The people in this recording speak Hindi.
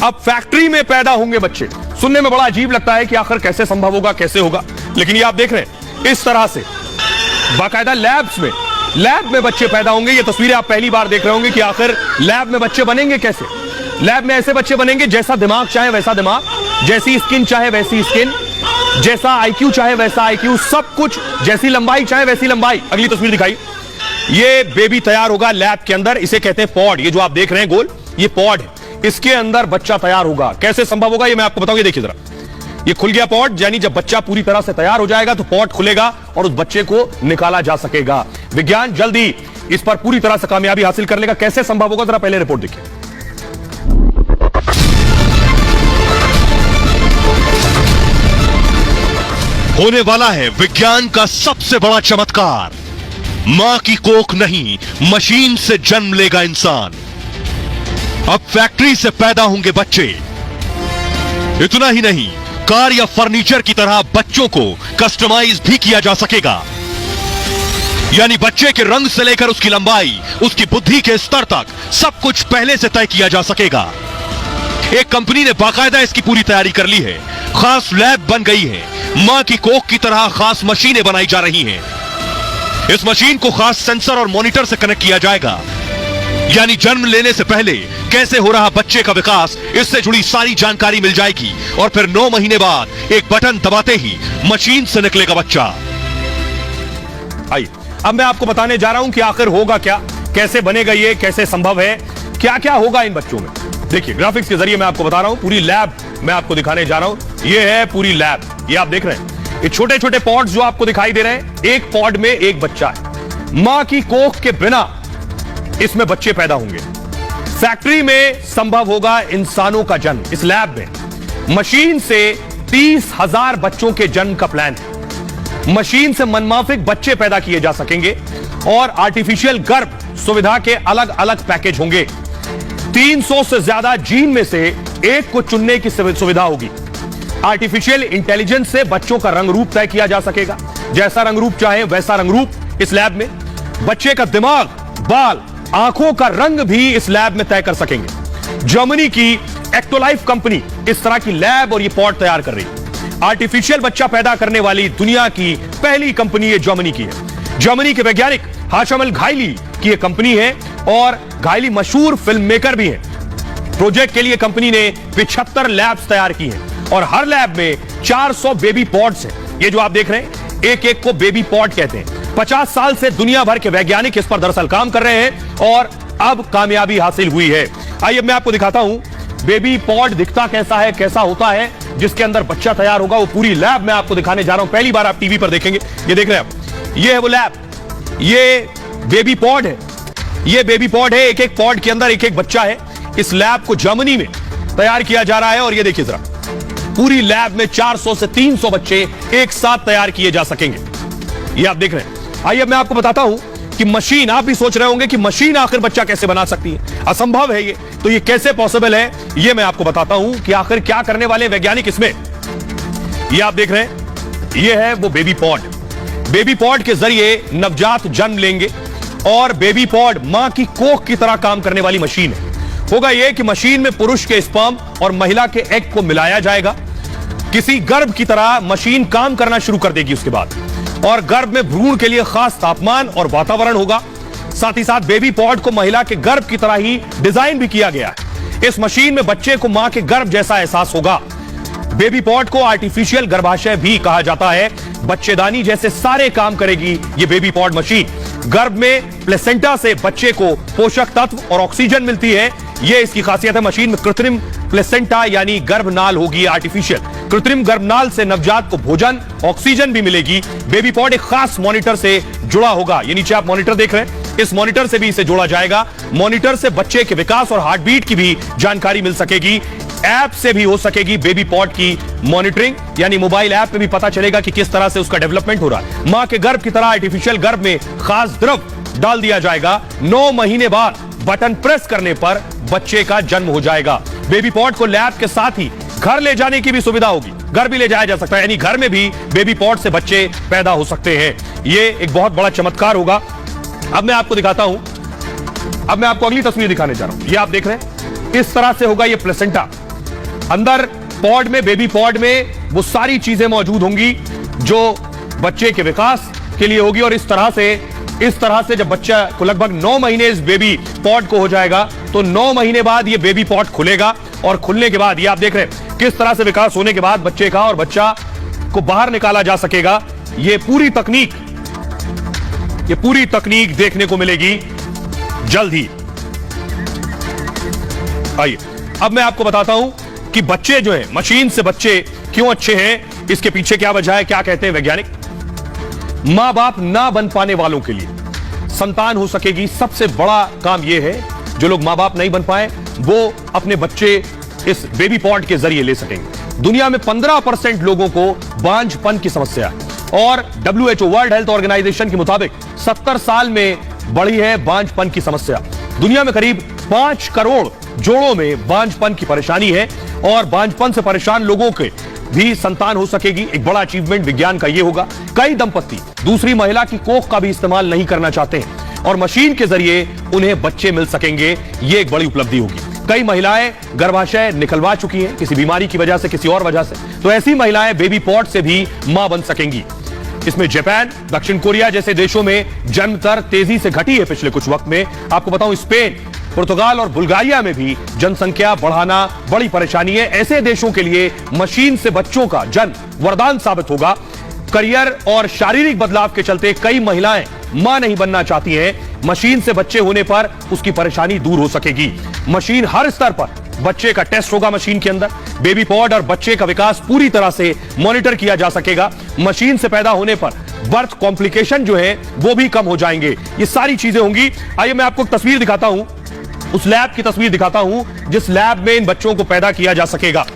अब फैक्ट्री में पैदा होंगे बच्चे। सुनने में बड़ा अजीब लगता है कि आखिर कैसे संभव होगा, कैसे होगा, लेकिन ये आप देख रहे हैं इस तरह से बाकायदा लैब में बच्चे पैदा होंगे। ये तस्वीरें आप पहली बार देख रहे होंगे कि आखिर लैब में बच्चे बनेंगे कैसे। लैब में ऐसे बच्चे बनेंगे जैसा दिमाग चाहे वैसा दिमाग, जैसी स्किन चाहे वैसी स्किन, जैसा आईक्यू चाहे वैसा आईक्यू, सब कुछ, जैसी लंबाई चाहे वैसी लंबाई। अगली तस्वीर दिखाई। ये बेबी तैयार होगा लैब के अंदर, इसे कहते हैं पॉड। ये जो आप देख रहे हैं गोल, ये पॉड है, इसके अंदर बच्चा तैयार होगा। कैसे संभव होगा ये मैं आपको बताऊंगा। देखिए जरा, ये खुल गया पॉड, यानी जब बच्चा पूरी तरह से तैयार हो जाएगा तो पॉड खुलेगा और उस बच्चे को निकाला जा सकेगा। विज्ञान जल्द ही इस पर पूरी तरह से कामयाबी हासिल कर लेगा। कैसे संभव होगा जरा पहले रिपोर्ट देखिए। होने वाला है विज्ञान का सबसे बड़ा चमत्कार। मां की कोख नहीं, मशीन से जन्म लेगा इंसान। अब फैक्ट्री से पैदा होंगे बच्चे। इतना ही नहीं, कार या फर्नीचर की तरह बच्चों को कस्टमाइज भी किया जा सकेगा। यानी बच्चे के रंग से लेकर उसकी लंबाई, उसकी बुद्धि के स्तर तक सब कुछ पहले से तय किया जा सकेगा। एक कंपनी ने बाकायदा इसकी पूरी तैयारी कर ली है। खास लैब बन गई है। मां की कोख की तरह खास मशीनें बनाई जा रही हैं। इस मशीन को खास सेंसर और मॉनिटर से कनेक्ट किया जाएगा। यानी जन्म लेने से पहले कैसे हो रहा बच्चे का विकास, इससे जुड़ी सारी जानकारी मिल जाएगी और फिर 9 महीने बाद एक बटन दबाते ही मशीन से निकलेगा बच्चा। आइए अब मैं आपको बताने जा रहा हूं कि आखिर होगा क्या, कैसे बनेगा ये, कैसे संभव है, क्या क्या होगा इन बच्चों में। देखिए ग्राफिक्स के जरिए मैं आपको बता रहा हूं, पूरी लैब मैं आपको दिखाने जा रहा हूं। ये है पूरी लैब, ये आप देख रहे हैं। ये छोटे छोटे पॉड्स जो आपको दिखाई दे रहे हैं, एक पॉड में एक बच्चा है। मां की कोख के बिना इसमें बच्चे पैदा होंगे। फैक्ट्री में संभव होगा इंसानों का जन्म। इस लैब में मशीन से 30,000 बच्चों के जन्म का प्लान है। मशीन से मनमाफिक बच्चे पैदा किए जा सकेंगे और आर्टिफिशियल गर्भ सुविधा के अलग अलग पैकेज होंगे। 300 से ज्यादा जीन में से एक को चुनने की सुविधा होगी। आर्टिफिशियल इंटेलिजेंस से बच्चों का रंग रूप तय किया जा सकेगा। जैसा रंग रूप चाहे वैसा रंग रूप इस लैब में। बच्चे का दिमाग, बाल, आंखों का रंग भी इस लैब में तय कर सकेंगे। जर्मनी की एक्टोलाइफ कंपनी इस तरह की लैब और ये पॉड तैयार कर रही है। आर्टिफिशियल बच्चा पैदा करने वाली दुनिया की पहली कंपनी ये जर्मनी की है। जर्मनी के वैज्ञानिक हाशम अल घायली की ये कंपनी है और घायली मशहूर फिल्म मेकर भी है। प्रोजेक्ट के लिए कंपनी ने 75 लैब्स तैयार की हैं और हर लैब में 400 बेबी पॉड्स हैं। ये जो आप देख रहे हैं, एक एक को बेबी पॉड कहते हैं। 50 साल से दुनिया भर के वैज्ञानिक इस पर दरअसल काम कर रहे हैं और अब कामयाबी हासिल हुई है। आइए मैं आपको दिखाता हूं बेबी पॉड दिखता कैसा है, कैसा होता है, जिसके अंदर बच्चा तैयार होगा। वो पूरी लैब मैं आपको दिखाने जा रहा हूं। पहली बार आप टीवी पर देखेंगे। ये देख रहे हैं आप, ये है वो लैब, ये बेबी पॉड है। ये बेबी पॉड है, एक एक पॉड के अंदर एक एक बच्चा है। इस लैब को जर्मनी में तैयार किया जा रहा है और ये देखिए जरा, पूरी लैब में 400 से 300 बच्चे एक साथ तैयार किए जा सकेंगे। ये आप देख रहे हैं। आइए मैं आपको बताता हूं कि मशीन, आप भी सोच रहे होंगे कि मशीन आखिर बच्चा कैसे बना सकती है, असंभव है ये, तो ये कैसे पॉसिबल है ये मैं आपको बताता हूं कि आखिर क्या करने वाले वैज्ञानिक इसमें। ये आप देख रहे हैं, ये है वो बेबी पॉड। बेबी पॉड के जरिए नवजात जन्म लेंगे और बेबी पॉड मां की कोख की तरह काम करने वाली मशीन है। होगा यह कि मशीन में पुरुष के स्पर्म और महिला के एग को मिलाया जाएगा। किसी गर्भ की तरह मशीन काम करना शुरू कर देगी उसके बाद, और गर्भ में भ्रूण के लिए खास तापमान और वातावरण होगा। साथ ही साथ बेबी पॉड को महिला के गर्भ की तरह ही डिजाइन भी किया गया है। इस मशीन में बच्चे को मां के गर्भ जैसा एहसास होगा। बेबी पॉड को आर्टिफिशियल गर्भाशय भी कहा जाता है। बच्चेदानी जैसे सारे काम करेगी ये बेबी पॉड मशीन। गर्भ में प्लेसेंटा से बच्चे को पोषक तत्व और ऑक्सीजन मिलती है। ये इसकी खासियत है। मशीन में कृत्रिम प्लेसेंटा यानी गर्भनाल होगी, आर्टिफिशियल। कृत्रिम गर्भनाल से नवजात को भोजन, ऑक्सीजन भी मिलेगी। बेबी पॉड एक खास मॉनिटर से जुड़ा होगा। ये नीचे आप मॉनिटर देख रहे हैं, इस मॉनिटर से भी इसे जोड़ा जाएगा। मॉनिटर से बच्चे के विकास और हार्ट बीट की भी जानकारी मिल सकेगी। ऐप से भी हो सकेगी बेबी पॉड की मॉनिटरिंग, यानी मोबाइल ऐप में भी पता चलेगा कि किस तरह से उसका डेवलपमेंट हो रहा है। मां के गर्भ की तरह आर्टिफिशियल गर्भ में खास द्रव डाल दिया जाएगा। 9 महीने बाद बटन प्रेस करने पर बच्चे का जन्म हो जाएगा। बेबी पॉड को लैब के साथ ही घर ले जाने की भी सुविधा होगी। घर भी ले जाया जा सकता है, यानी घर में भी बेबी पॉड से बच्चे पैदा हो सकते हैं। ये एक बहुत बड़ा चमत्कार होगा। अब मैं आपको दिखाता हूं, अब मैं आपको अगली तस्वीर दिखाने जा रहा हूं। ये आप देख रहे हैं, इस तरह से होगा ये प्लेसेंटा। अंदर पॉड में, बेबी पॉड में वो सारी चीजें मौजूद होंगी जो बच्चे के विकास के लिए होगी। और इस तरह से जब बच्चा को लगभग 9 महीने इस बेबी पॉड को हो जाएगा तो 9 महीने बाद ये बेबी पॉड खुलेगा और खुलने के बाद ये आप देख रहे हैं किस तरह से विकास होने के बाद बच्चे का और बच्चा को बाहर निकाला जा सकेगा। ये पूरी तकनीक देखने को मिलेगी जल्द ही। आइए अब मैं आपको बताता हूं कि बच्चे जो हैं, मशीन से बच्चे क्यों अच्छे हैं, इसके पीछे क्या वजह है, क्या कहते हैं वैज्ञानिक। मां बाप ना बन पाने वालों के लिए संतान हो सकेगी। सबसे बड़ा काम यह है जो लोग मां बाप नहीं बन पाए वो अपने बच्चे इस बेबी पॉड के जरिए ले सकेंगे। दुनिया में 15% लोगों को बांझपन की समस्या है और WHO वर्ल्ड हेल्थ ऑर्गेनाइजेशन के मुताबिक 70 साल में बढ़ी है बांझपन की समस्या। दुनिया में करीब 5 करोड़ जोड़ों में बांझपन की परेशानी है और बांझपन से परेशान लोगों के भी संतान हो सकेगी। एक बड़ा अचीवमेंट विज्ञान का यह होगा। कई दंपति दूसरी महिला की कोख का भी इस्तेमाल नहीं करना चाहते हैं और मशीन के जरिए उन्हें बच्चे मिल सकेंगे। यह एक बड़ी उपलब्धि होगी। कई महिलाएं गर्भाशय निकलवा चुकी हैं किसी बीमारी की वजह से, किसी और वजह से, तो ऐसी महिलाएं बेबी पॉड से भी मां बन सकेंगी। इसमें जापान, दक्षिण कोरिया जैसे देशों में जन्म दर तेजी से घटी है पिछले कुछ वक्त में। आपको बताऊं स्पेन, पुर्तगाल और बुल्गारिया में भी जनसंख्या बढ़ाना बड़ी परेशानी है। ऐसे देशों के लिए मशीन से बच्चों का जन्म वरदान साबित होगा। करियर और शारीरिक बदलाव के चलते कई महिलाएं मां नहीं बनना चाहती हैं। मशीन से बच्चे होने पर उसकी परेशानी दूर हो सकेगी। मशीन हर स्तर पर बच्चे का टेस्ट होगा मशीन के अंदर। बेबी पॉड और बच्चे का विकास पूरी तरह से मॉनिटर किया जा सकेगा। मशीन से पैदा होने पर बर्थ कॉम्प्लिकेशन जो है वो भी कम हो जाएंगे। ये सारी चीजें होंगी। आइए मैं आपको एक तस्वीर दिखाता हूं, उस लैब की तस्वीर दिखाता हूं जिस लैब में इन बच्चों को पैदा किया जा सकेगा।